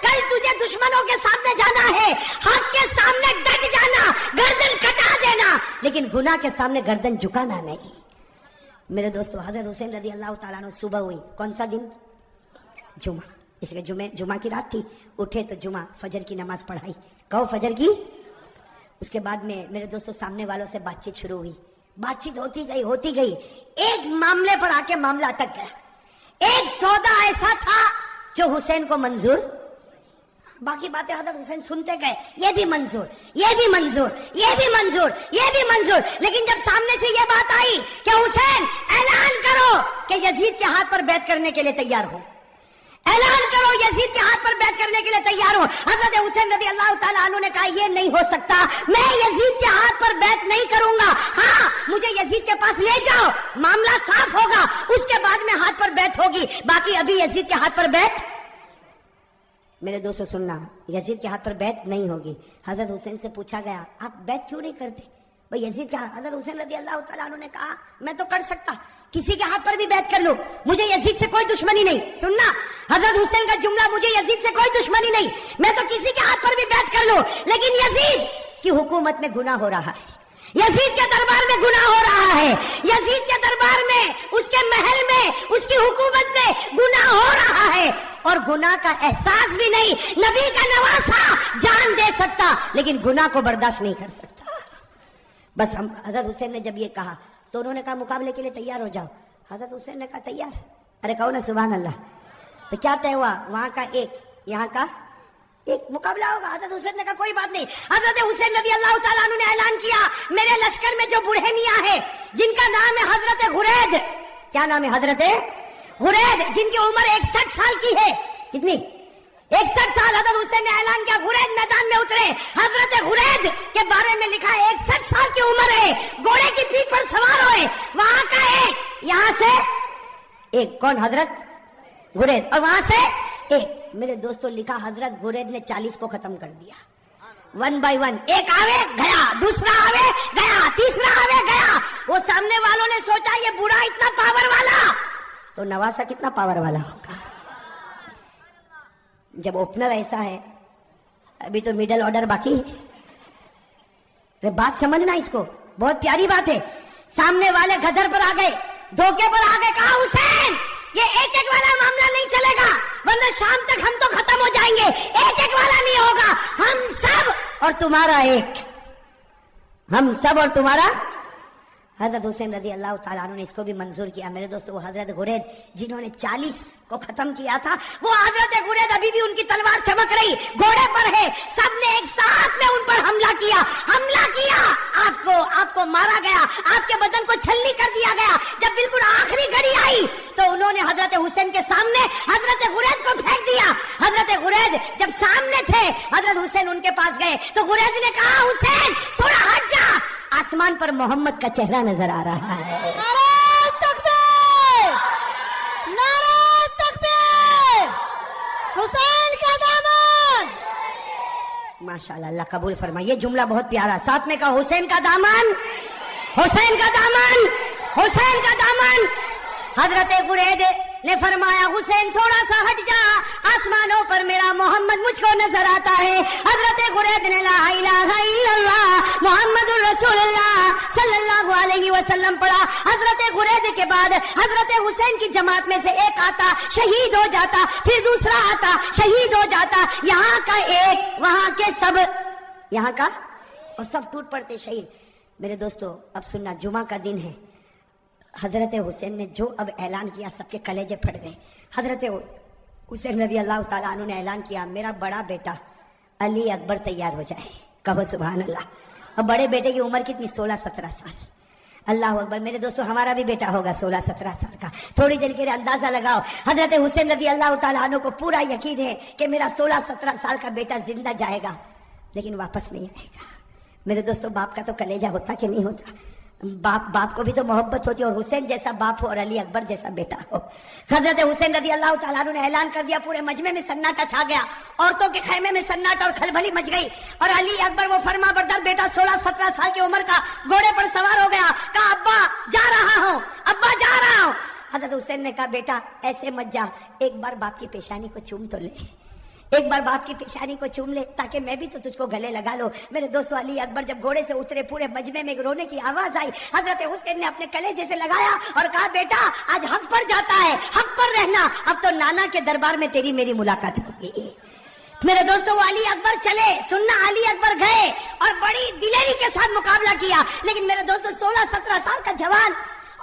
कल तुझे दुश्मनों के सामने जाना है, हक के सामने डट जाना, गर्दन कटा देना, लेकिन गुनाह के सामने गर्दन झुकाना नहीं। मेरे दोस्तों हजरत हुसैन रजी अल्लाह ताला अन्हु सुबह हुई, कौन सा दिन, जुमा। इसलिए जुमा की रात थी, उठे तो जुमा फजर की नमाज पढ़ाई। कहो फजर की। उसके बाद में मेरे दोस्तों सामने वालों से बातचीत शुरू हुई, बातचीत होती गई। एक मामले पर आके मामला अटक गया। एक सौदा ऐसा था जो हुसैन को मंजूर, बाकी बातें हजरत हुसैन सुनते गए, ये भी मंजूर, ये भी मंजूर, ये भी मंजूर, ये भी मंजूर। लेकिन जब सामने से ये बात आई कि हुसैन ऐलान करो कि यजीद के हाथ पर बैत करने के लिए तैयार हो, ऐलान करो यजीद के हाथ पर बैत करने के लिए तैयार हो। हजरत हुसैन रज़ी अल्लाह ताला अन्हु ने कहा ये नहीं हो सकता, मैं यजीद के हाथ पर बैत नहीं करूंगा। हाँ मुझे यजीद के पास ले जाओ, मामला साफ होगा, उसके बाद में हाथ पर बैत होगी, बाकी अभी यजीद के हाथ पर बैत। मेरे दोस्तों सुनना, यजीद के हाथ पर बैत नहीं होगी। हजरत हुसैन से पूछा गया आप बैत क्यों नहीं करते भाई यजीद के। हजरत हुसैन रज़ी अल्लाह ताला अन्हु ने कहा मैं तो कर सकता, किसी के हाथ पर भी बैत कर लो, मुझे यजीद से कोई दुश्मनी नहीं। सुनना हजरत हुसैन का जुमला, मुझे यजीद से कोई दुश्मनी नहीं, मैं तो किसी के हाथ पर भी बैत कर लो, लेकिन यजीद की हुकूमत में गुनाह हो रहा है, यजीद के दरबार में गुनाह हो रहा है, यजीद के दरबार में, उसके महल में, उसकी हुकूमत में गुनाह हो रहा है, और गुनाह का एहसास भी नहीं नबी का नवासा जान दे सकता, लेकिन गुनाह को बर्दाश्त नहीं कर सकता। बस हम हजरत हुसैन ने जब ये कहा तो उन्होंने कहा मुकाबले के लिए तैयार हो जाओ। हजरत हुसैन ने कहा तैयार। अरे कहो ना सुभान अल्लाह। तो क्या तय हुआ, वहां का एक, यहाँ का एक मुकाबला होगा। हजरत हुसैन ने कहा कोई बात नहीं। हजरत हुसैन रज़ी अल्लाह ताला अन्हु ने ऐलान किया मेरे लश्कर में जो बूढ़े मियां है जिनका नाम है हजरत गुरैद, क्या नाम है, हजरत गुरैद, जिनकी उम्र 61 साल की है। कितनी, 61 साल। हजरत हुसैन ने ऐलान किया गुरैद मैदान में उतरे। हजरत गुरैद के बारे में लिखा है 61 साल की उम्र है, घोड़े की पीठ पर सवार हुए, वहां का एक, यहां से एक, कौन, हजरत गुरैद, और वहां से एक। मेरे दोस्तों लिखा हजरत गुरैद ने 40 को खत्म कर दिया, 1 by 1। एक आवे गया, दूसरा आवे गया, तीसरा आवे गया। वो सामने वालों ने सोचा ये बूढ़ा इतना पावर वाला, तो नवासा कितना पावर वाला होगा। जब ओपनर ऐसा है, अभी तो मिडिल ऑर्डर बाकी है। बात समझना, इसको बहुत प्यारी बात है। सामने वाले गदर पर आ गए, धोखे पर आ गए, कहा हुसैन ये एक एक वाला मामला नहीं चलेगा, वरना शाम तक हम तो खत्म हो जाएंगे, एक एक वाला नहीं होगा, हम सब और तुम्हारा एक, हम सब और तुम्हारा। हजरत हुसैन रज़ी अल्लाह ताला अन्हु ने इसको भी मंजूर किया। मेरे दोस्तों वो हजरत गुरैद जिन्होंने 40 को खत्म किया था, वो हजरत गुरैद अभी भी उनकी तलवार चमक रही, घोड़े पर है, सबने एक साथ में उन पर हमला किया, आपको मारा गया, आपके बदन को छलनी कर दिया गया। जब बिल्कुल आखिरी घड़ी आई तो उन्होंने हजरत हुसैन के सामने हजरत गुरैद को फेंक दिया। हजरत गुरैद जब सामने थे, हजरत हुसैन उनके पास गए तो गुरैद ने कहा हुसैन थोड़ा हट जा, आसमान पर मोहम्मद का चेहरा नजर आ रहा है। नारे तकबीर, नारे तकबीर, हुसैन का दामन। माशाल्लाह, अल्लाह कबूल फरमाए। ये जुमला बहुत प्यारा, साथ में कहा हुसैन का दामन, हुसैन का दामन, हुसैन का दामन। हजरत गुरैद ने फरमाया हुसैन थोड़ा सा हट जा, आसमानों पर मेरा मोहम्मद मुझको नजर आता है। हजरत गुरैद ने ला इलाहा इल्लल्लाह मुहम्मदुर रसूलुल्लाह सल्लल्लाहु अलैहि वसल्लम पढ़ा। हजरत गुरैद के बाद हजरत हुसैन की जमात में से एक आता, शहीद हो जाता, फिर दूसरा आता, शहीद हो जाता। यहाँ का एक, वहां के सब, यहाँ का और सब टूट पड़ते शहीद। मेरे दोस्तों अब सुनना, जुमा का दिन है। हजरत हुसैन ने जो अब ऐलान किया सबके कलेजे फट गए। हजरत हुसैन रज़ी अल्लाह ताला अन्हु ने ऐलान किया, मेरा बड़ा बेटा अली अकबर तैयार हो जाए। कहो सुभान अल्लाह। अब बड़े बेटे की उम्र कितनी? 16-17 साल। अल्लाह अकबर। मेरे दोस्तों हमारा भी बेटा होगा 16-17 साल का। थोड़ी देर के लिए अंदाजा लगाओ, हजरत हुसैन रज़ी अल्लाह ताला अन्हु को पूरा यकीन है कि मेरा 16-17 साल का बेटा जिंदा जाएगा लेकिन वापस नहीं आएगा। मेरे दोस्तों बाप का तो कलेजा होता कि नहीं होता? बाप को भी तो मोहब्बत होती है, और हुसैन जैसा बाप हो और अली अकबर जैसा बेटा हो। हजरत हुसैन रज़ी अल्लाह ताला अन्हु ने ऐलान कर दिया, पूरे मजमे में सन्नाटा छा गया, औरतों के खैमे में सन्नाटा और खलबली मच गई। और अली अकबर वो फरमा बरदार बेटा 16-17 साल की उम्र का घोड़े पर सवार हो गया। कहा अब्बा जा रहा हूं, अब्बा जा रहा हूं। हजरत हुसैन ने कहा बेटा ऐसे मत जा, एक बार बाप की पेशानी को चूम तो ले, एक बार बाप की पेशानी को चूम ले ताकि मैं भी तो तुझको गले लगा लो। मेरे दोस्तों अली अकबर जब घोड़े से उतरे, पूरे मजमे में रोने की आवाज आई। हजरत हुसैन ने अपने कलेजे से लगाया और कहा बेटा आज हक पर जाता है, हक पर रहना, अब तो नाना के दरबार में तेरी मेरी मुलाकात होगी। मेरे दोस्तों वो अली अकबर चले, सुनना, अली अकबर गए और बड़ी दिलेरी के साथ मुकाबला किया। लेकिन मेरे दोस्तों 16-17 साल का जवान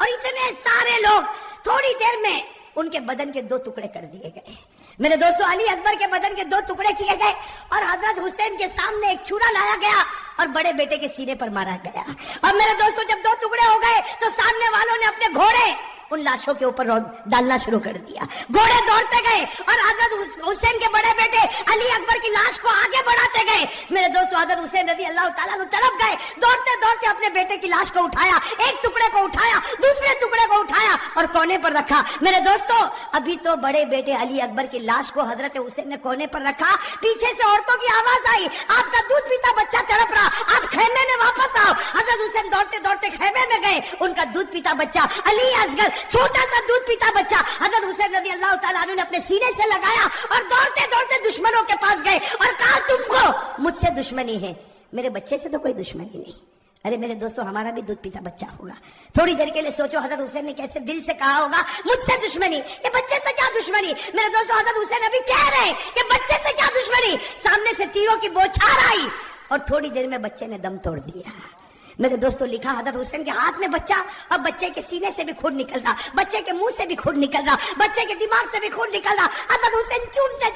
और इतने सारे लोग, थोड़ी देर में उनके बदन के 2 टुकड़े कर दिए गए। मेरे दोस्तों अली अकबर के बदन के 2 टुकड़े किए गए और हजरत हुसैन के सामने एक छुरा लाया गया और बड़े बेटे के सीने पर मारा गया। और मेरे दोस्तों जब 2 टुकड़े हो गए तो सामने वालों ने अपने घोड़े उन लाशों के ऊपर डालना शुरू कर दिया। घोड़े दौड़ते गए और हजरत हुसैन के बड़े बेटे अली अकबर की लाश को आगे बढ़ाते गए। मेरे दोस्तों हजरत हुसैन रज़ी अल्लाह ताला अन्हु तड़प गए, दौड़ते दौड़ते अपने बेटे की लाश को उठाया, एक टुकड़े को उठाया, दूसरे टुकड़े को उठाया और कोने पर रखा। मेरे दोस्तों अभी तो बड़े बेटे अली अकबर की लाश को हजरत हुसैन ने कोने पर रखा, पीछे से औरतों की आवाज आई, आपका दूध पीता बच्चा तड़प रहा, आप खेमे में वापस आओ। हजरत हुसैन दौड़ते दौड़ते खेमे में गए, उनका दूध पीता बच्चा अली असगर, छोटा सा दूध पीता बच्चा हजरत हुसैन रज़ी अल्लाह ताला अन्हु ने अपने सीने से लगाया और दौड़ते दौड़ते दुश्मनों के पास गए और कहा तुमको मुझसे दुश्मनी है, मेरे बच्चे से तो कोई दुश्मनी नहीं। अरे मेरे दोस्तों हमारा भी दूध पीता बच्चा होगा। थोड़ी देर के लिए सोचो हजरत हुसैन ने कैसे दिल से कहा होगा मुझसे दुश्मनी, ये बच्चे से क्या दुश्मनी। मेरे दोस्तों हजरत हुसैन अभी कह रहे हैं कि बच्चे से क्या दुश्मनी, सामने से तीरों की बौछार आई और थोड़ी देर में बच्चे ने दम तोड़ दिया। मेरे दोस्तों लिखा हजरत हुसैन के हाथ में बच्चा और बच्चे के सीने से भी खून निकल रहा, बच्चे के मुंह से भी खून निकल रहा, बच्चे के दिमाग से भी खून निकल रहा। हजरत हुसैन चूमते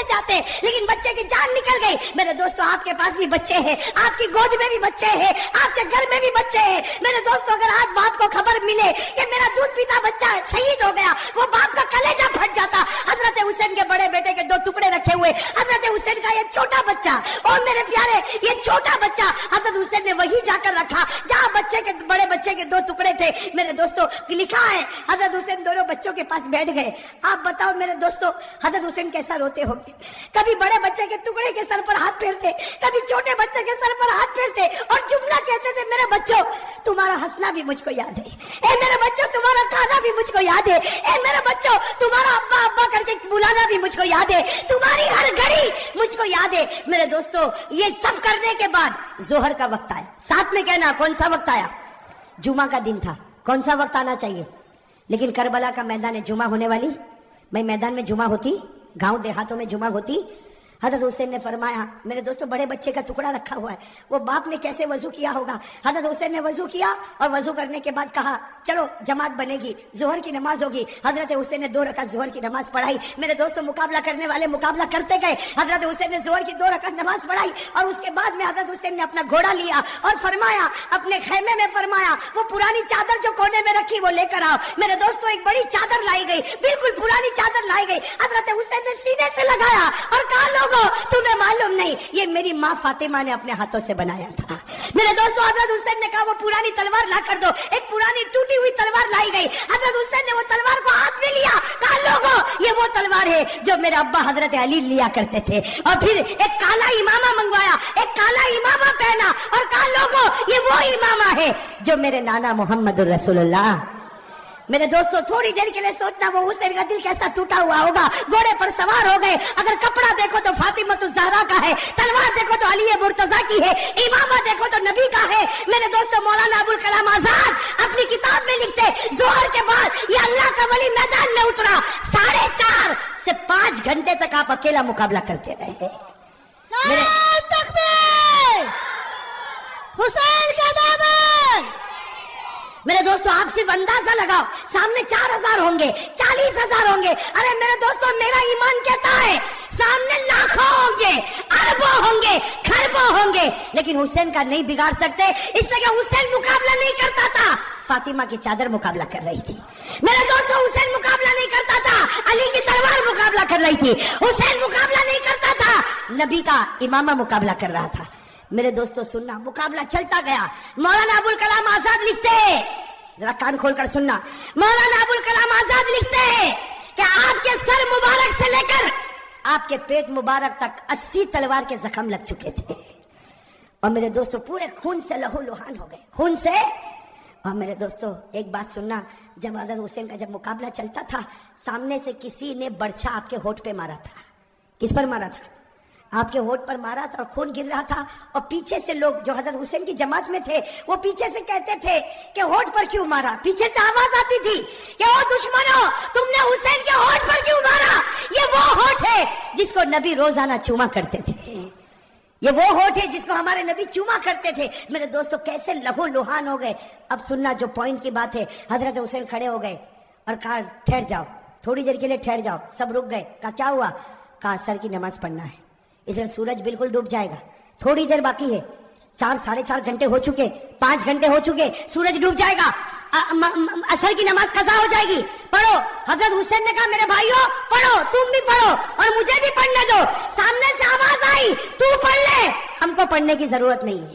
जाते लेकिन बच्चे की जान निकल गई। मेरे दोस्तों आपके पास भी बच्चे हैं, आपकी गोद में भी बच्चे हैं, आपके घर में भी बच्चे हैं। मेरे दोस्तों अगर आज बाप को खबर मिले कि मेरा दूध पीता बच्चा शहीद हो गया, वो बाप का कलेजा फट जाता। हजरत हुसैन के बड़े बेटे के 2 टुकड़े रखे हुए, हजरत हुसैन का ये छोटा बच्चा, और मेरे प्यारे ये छोटा बच्चा हजरत हुसैन ने वही जाकर रखा जहां बच्चे के बड़े बच्चे के 2 टुकड़े थे। मेरे दोस्तों लिखा है हजरत हुसैन दोनों बच्चों के पास बैठ गए। आप बताओ मेरे दोस्तों हजरत हुसैन कैसा रोते होंगे। कभी बड़े बच्चे के टुकड़े के सर पर हाथ फेरते, कभी छोटे बच्चे के सर पर हाथ फेरते और जुमला कहते थे, मेरे बच्चों तुम्हारा हंसना भी मुझको याद है, ए मेरे बच्चों तुम्हारा खाना भी मुझको याद है, ए मेरे बच्चों तुम्हारा अब्बा अब्बा करके बुलाना भी मुझको याद है, तुम्हारी हर घड़ी मुझको याद है। मेरे दोस्तों ये सब करने के बाद जोहर का वक्त आया। साथ में कहना कौन सा वक्त आया? जुमा का दिन था। कौन सा वक्त आना चाहिए? लेकिन करबला का मैदान है, जुमा होने वाली, भाई मैदान में जुमा होती, गांव देहातों में जुमा होती। हजरत हुसैन ने फरमाया, मेरे दोस्तों बड़े बच्चे का टुकड़ा रखा हुआ है, वो बाप ने कैसे वजू किया होगा। हजरत हुसैन ने वजू किया और वजू करने के बाद कहा चलो जमात बनेगी, जोहर की नमाज होगी। हजरत हुसैन ने 2 रकात जोहर की नमाज पढ़ाई। मेरे दोस्तों मुकाबला करने वाले मुकाबला करते गए। हजरत हुसैन ने जोहर की 2 रकात नमाज पढ़ाई और उसके बाद में हजरत हुसैन ने अपना घोड़ा लिया और फरमाया, अपने खेमे में फरमाया वो पुरानी चादर जो कोने में रखी वो लेकर आओ। मेरे दोस्तों एक बड़ी चादर लाई गई, बिल्कुल पुरानी चादर लाई गई। हजरत हुसैन ने सीने से लगाया और कहा लोगों तुम्हें मालूम नहीं ये मेरी माँ फातिमा ने अपने हाथों से बनाया था। मेरे दोस्तों हजरत हुसैन ने कहा वो पुरानी तलवार ला कर दो। एक पुरानी टूटी हुई तलवार लाई गई। हजरत हुसैन ने वो तलवार को हाथ में लिया, कहा लोगों ये वो तलवार है जो मेरे अब्बा हजरत अली लिया करते थे। और फिर एक काला इमामा मंगवाया, एक काला इमामा पहना और कहा लोगों ये वो इमामा है जो मेरे नाना मोहम्मद रसूलुल्लाह मेरे दोस्तों थोड़ी देर के लिए सोचना वो हुसैन का दिल कैसा टूटा हुआ होगा। घोड़े पर सवार हो गए। अगर कपड़ा देखो तो फातिमा तो ज़हरा का है, तलवार देखो तो अली मुर्तजा की है, इमामा देखो तो नबी का है। मेरे दोस्तों मौलाना अबुल कलाम आजाद अपनी किताब में लिखते जोहर के बाद ये अल्लाह का वली मैदान में उतरा, 4.5 से 5 घंटे तक आप अकेला मुकाबला करते रहे। नारे तकबीर, हुसैन का दामन। मेरे दोस्तों आप सिर्फ अंदाजा लगाओ, सामने 4,000 होंगे, 40,000 होंगे। अरे मेरे दोस्तों मेरा ईमान कहता है सामने लाखों होंगे, अरबों होंगे, खरबों होंगे, लेकिन हुसैन का नहीं बिगाड़ सकते, इसलिए कि हुसैन मुकाबला नहीं करता था, फातिमा की चादर मुकाबला कर रही थी। मेरे दोस्तों हुसैन मुकाबला नहीं करता था, अली की तलवार मुकाबला कर रही थी। हुसैन मुकाबला नहीं करता था, नबी का इमामा मुकाबला कर रहा था। मेरे दोस्तों सुनना, मुकाबला चलता गया। मौलाना अबुल कलाम आजाद लिखते हैं, जरा कान खोलकर सुनना, मौलाना अबुल कलाम आजाद लिखते हैं कि आपके सर मुबारक से लेकर आपके पेट मुबारक तक 80 तलवार के जख्म लग चुके थे। और मेरे दोस्तों पूरे खून से लहू लुहान हो गए, खून से। और मेरे दोस्तों एक बात सुनना, जब हज़रत हुसैन का जब मुकाबला चलता था, सामने से किसी ने बर्छा आपके होठ पे मारा था। किस पर मारा था? आपके होठ पर मारा था और खून गिर रहा था। और पीछे से लोग जो हज़रत हुसैन की जमात में थे वो पीछे से कहते थे कि होठ पर क्यों मारा। पीछे से आवाज आती थी कि ओ दुश्मनों, तुमने हुसैन के होठ पर क्यों मारा? ये वो होठ है जिसको नबी रोजाना चूमा करते थे, ये वो होठ है जिसको हमारे नबी चूमा करते थे। मेरे दोस्तों कैसे लहू लुहान हो गए। अब सुनना जो पॉइंट की बात है, हजरत हुसैन खड़े हो गए और कहा ठहर जाओ, थोड़ी देर के लिए ठहर जाओ। सब रुक गए। कहा क्या हुआ? कहा असर की नमाज पढ़ना है, इसलिए सूरज बिल्कुल डूब जाएगा, थोड़ी देर बाकी है, 4 साढ़े 4 घंटे हो चुके, 5 घंटे हो चुके, सूरज डूब जाएगा, असर की नमाज कज़ा हो जाएगी, पढ़ो। हजरत हुसैन ने कहा मेरे भाइयों पढ़ो, तुम भी पढ़ो और मुझे भी पढ़ने दो। सामने से आवाज आई तू पढ़ ले, हमको पढ़ने की जरूरत नहीं है।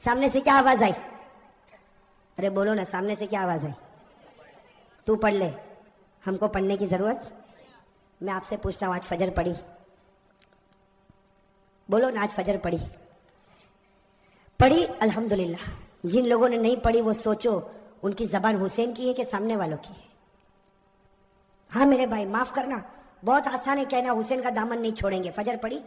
सामने से क्या आवाज आई? अरे बोलो ना, सामने से क्या आवाज आई? तू पढ़ ले, हमको पढ़ने की जरूरत। मैं आपसे पूछता हूं, आज फजर पढ़ी? बोलो ना, आज फजर पढ़ी? पढ़ी अल्हम्दुलिल्लाह। जिन लोगों ने नहीं पढ़ी वो सोचो उनकी जबान हुसैन की है कि सामने वालों की है। हाँ मेरे भाई माफ करना, बहुत आसान है कहना हुसैन का दामन नहीं छोड़ेंगे। फजर पढ़ी?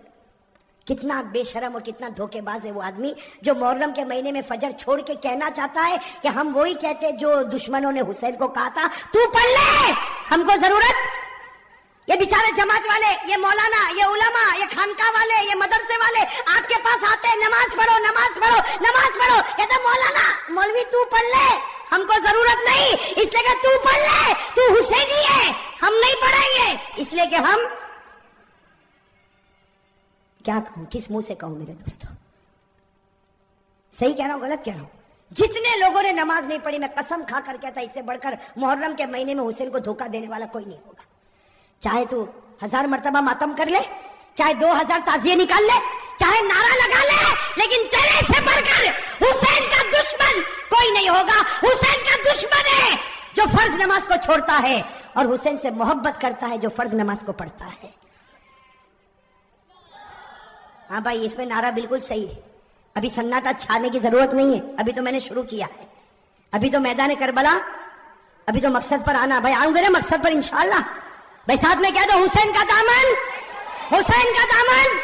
कितना बेशरम और कितना धोखेबाज है वो आदमी जो मुहर्रम के महीने में फजर छोड़ के कहना चाहता है कि हम वही कहते जो दुश्मनों ने हुसैन को कहा था तू पढ़ ले, हमको जरूरत। ये बेचारे जमात वाले, ये मौलाना, ये उलमा, ये खानका वाले, ये मदरसे वाले आपके पास आते हैं, नमाज पढ़ो नमाज पढ़ो नमाज पढ़ो, कहते मौलाना मौलवी तू पढ़ ले, हमको जरूरत नहीं, इसलिए कि तू पढ़ ले, तू हुसैनी है, हम नहीं पढ़ेंगे, इसलिए कि हम क्या कहूं, किस मुंह से कहूं मेरे दोस्तों? सही कह रहा हूं गलत कह रहा हूं? जितने लोगों ने नमाज नहीं पढ़ी, मैं कसम खा कर कहता इससे बढ़कर मुहर्रम के महीने में हुसैन को धोखा देने वाला कोई नहीं होगा। चाहे तू 1000 मर्तबा मातम कर ले, चाहे 2000 ताजिए निकाल ले, चाहे नारा लगा ले, लेकिन तेरे से बढ़कर हुसैन का दुश्मन कोई नहीं होगा। हुसैन का दुश्मन है जो फर्ज नमाज को छोड़ता है और हुसैन से मोहब्बत करता है जो फर्ज नमाज को पढ़ता है। हाँ भाई, इसमें नारा बिल्कुल सही है। अभी सन्नाटा छाने की जरूरत नहीं है, अभी तो मैंने शुरू किया है। अभी तो मैदान करबला, अभी तो मकसद पर आना। भाई आऊंगे ना मकसद पर इंशाअल्लाह। भाई साथ में कह दो हुसैन का दामन, हुसैन का दामन।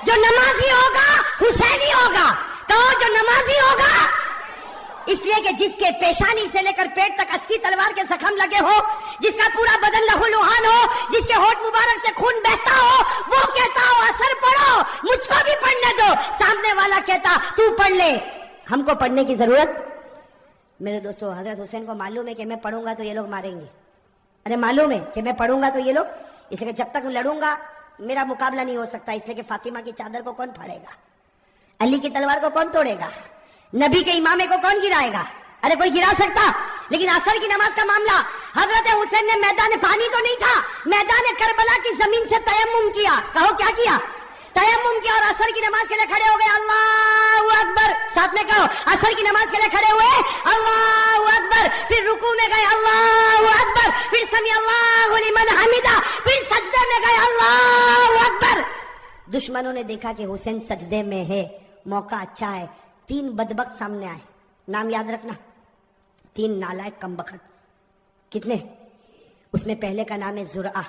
जो नमाजी होगा हुसैनी होगा। कहो जो नमाजी होगा, इसलिए कि जिसके पेशानी से लेकर पेट तक 80 तलवार के जख्म लगे हो, जिसका पूरा बदन लहूलुहान हो, जिसके होठ मुबारक से खून बहता हो, वो कहता हो असर पढ़ो, मुझको भी पढ़ने दो। सामने वाला कहता तू पढ़ ले, हमको पढ़ने की जरूरत। मेरे दोस्तों हजरत हुसैन को मालूम है कि मैं पढ़ूंगा तो ये लोग मारेंगे। अरे मालूम है कि मैं पढ़ूंगा तो ये लोग, इसलिए जब तक लड़ूंगा मेरा मुकाबला नहीं हो सकता। इसलिए कि फातिमा की चादर को कौन फाड़ेगा, अली की तलवार को कौन तोड़ेगा, नबी के इमामे को कौन गिराएगा? अरे कोई गिरा सकता? लेकिन असर की नमाज का मामला, हजरत हुसैन ने मैदान पानी तो नहीं था, मैदान करबला की जमीन से तयम्मुम किया। कहो क्या किया? तयम्मुम किया और असर की नमाज के लिए खड़े हो गए। अल्लाहु अकबर, साथ में कहो। असर की नमाज के लिए खड़े हुए, अल्लाहु अकबर, फिर रुकू में गए, अल्लाहु अकबर, फिर समी अल्लाहु लिमन हमिदा, फिर सजदे में गए, अल्लाहु अकबर। दुश्मनों ने देखा कि हुसैन सजदे में है, मौका अच्छा है। 3 बदबख्त सामने आए, नाम याद रखना, 3 नालायक कमबख्त। کتنے؟ اس میں پہلے کا نام ہے زرعہ.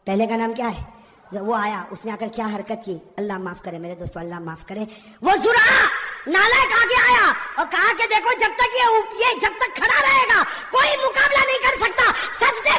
پہلے کا نام کیا ہے؟ وہ آیا, اس نے آ کر کیا حرکت کی, اللہ معاف کرے میرے دوستو, اللہ معاف کرے. وہ زرعہ نالائق آگے آیا اور کہا کہ دیکھو جب تک یہ جب تک کھڑا رہے گا کوئی مقابلہ نہیں کر سکتا. سجدے